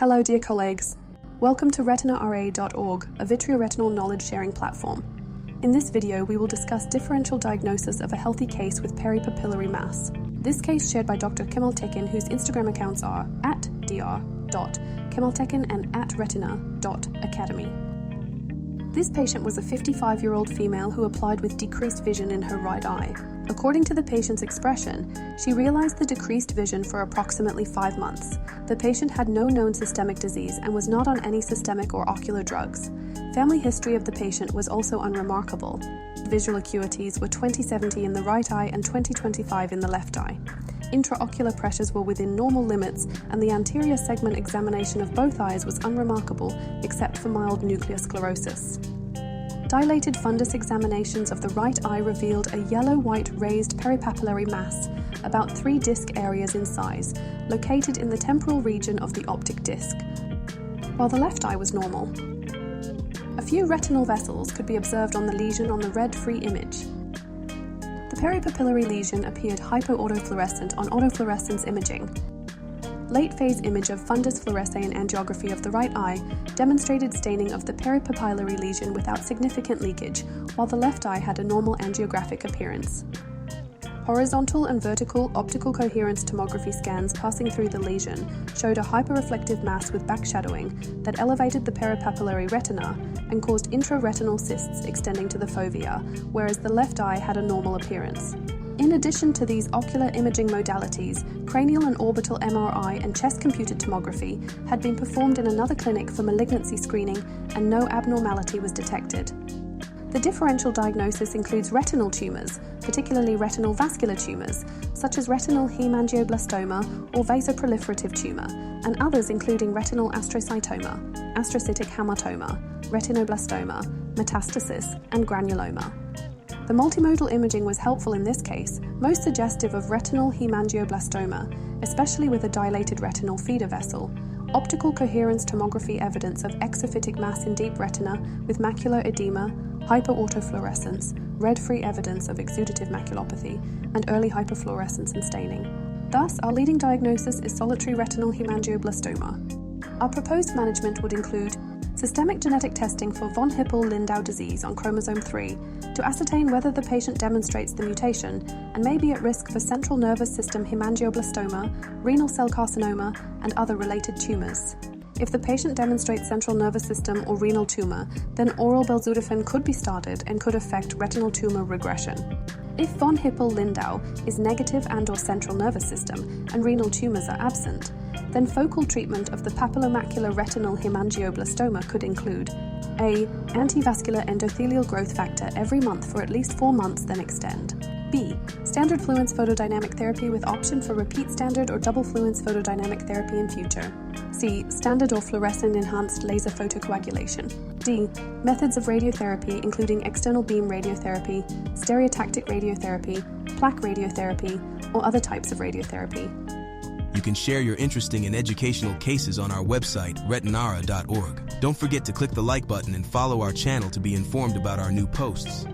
Hello dear colleagues, welcome to retinara.org, a vitreoretinal knowledge sharing platform. In this video we will discuss differential diagnosis of a healthy case with peripapillary mass. This case shared by Dr. Kemaltekin, whose Instagram accounts are @dr.kemaltekin and @retina.academy. This patient was a 55-year-old female who applied with decreased vision in her right eye. According to the patient's expression, she realized the decreased vision for approximately 5 months. The patient had no known systemic disease and was not on any systemic or ocular drugs. Family history of the patient was also unremarkable. Visual acuities were 20/70 in the right eye and 20/25 in the left eye. Intraocular pressures were within normal limits, and the anterior segment examination of both eyes was unremarkable except for mild nuclear sclerosis. Dilated fundus examinations of the right eye revealed a yellow-white raised peripapillary mass, about 3 disc areas in size, located in the temporal region of the optic disc, while the left eye was normal. A few retinal vessels could be observed on the lesion on the red-free image. The peripapillary lesion appeared hypoautofluorescent on autofluorescence imaging. Late-phase image of fundus fluorescein angiography of the right eye demonstrated staining of the peripapillary lesion without significant leakage, while the left eye had a normal angiographic appearance. Horizontal and vertical optical coherence tomography scans passing through the lesion showed a hyperreflective mass with backshadowing that elevated the peripapillary retina and caused intraretinal cysts extending to the fovea, whereas the left eye had a normal appearance. In addition to these ocular imaging modalities, cranial and orbital MRI and chest-computed tomography had been performed in another clinic for malignancy screening, and no abnormality was detected. The differential diagnosis includes retinal tumors, particularly retinal vascular tumors, such as retinal hemangioblastoma or vasoproliferative tumor, and others including retinal astrocytoma, astrocytic hamartoma, retinoblastoma, metastasis, and granuloma. The multimodal imaging was helpful in this case, most suggestive of retinal hemangioblastoma, especially with a dilated retinal feeder vessel, optical coherence tomography evidence of exophytic mass in deep retina with macular edema, hypoautofluorescence, red-free evidence of exudative maculopathy, and early hyperfluorescence and staining. Thus, our leading diagnosis is solitary retinal hemangioblastoma. Our proposed management would include systemic genetic testing for von Hippel-Lindau disease on chromosome 3 to ascertain whether the patient demonstrates the mutation and may be at risk for central nervous system hemangioblastoma, renal cell carcinoma, and other related tumors. If the patient demonstrates central nervous system or renal tumor, then oral belzutifan could be started and could affect retinal tumor regression. If von Hippel-Lindau is negative and/or central nervous system and renal tumors are absent, then focal treatment of the papillomacular retinal hemangioblastoma could include A. Antivascular endothelial growth factor every month for at least 4 months, then extend. B. Standard fluence photodynamic therapy with option for repeat standard or double fluence photodynamic therapy in future. C. Standard or fluorescent-enhanced laser photocoagulation. D. Methods of radiotherapy including external beam radiotherapy, stereotactic radiotherapy, plaque radiotherapy, or other types of radiotherapy. You can share your interesting and educational cases on our website, retinara.org. Don't forget to click the like button and follow our channel to be informed about our new posts.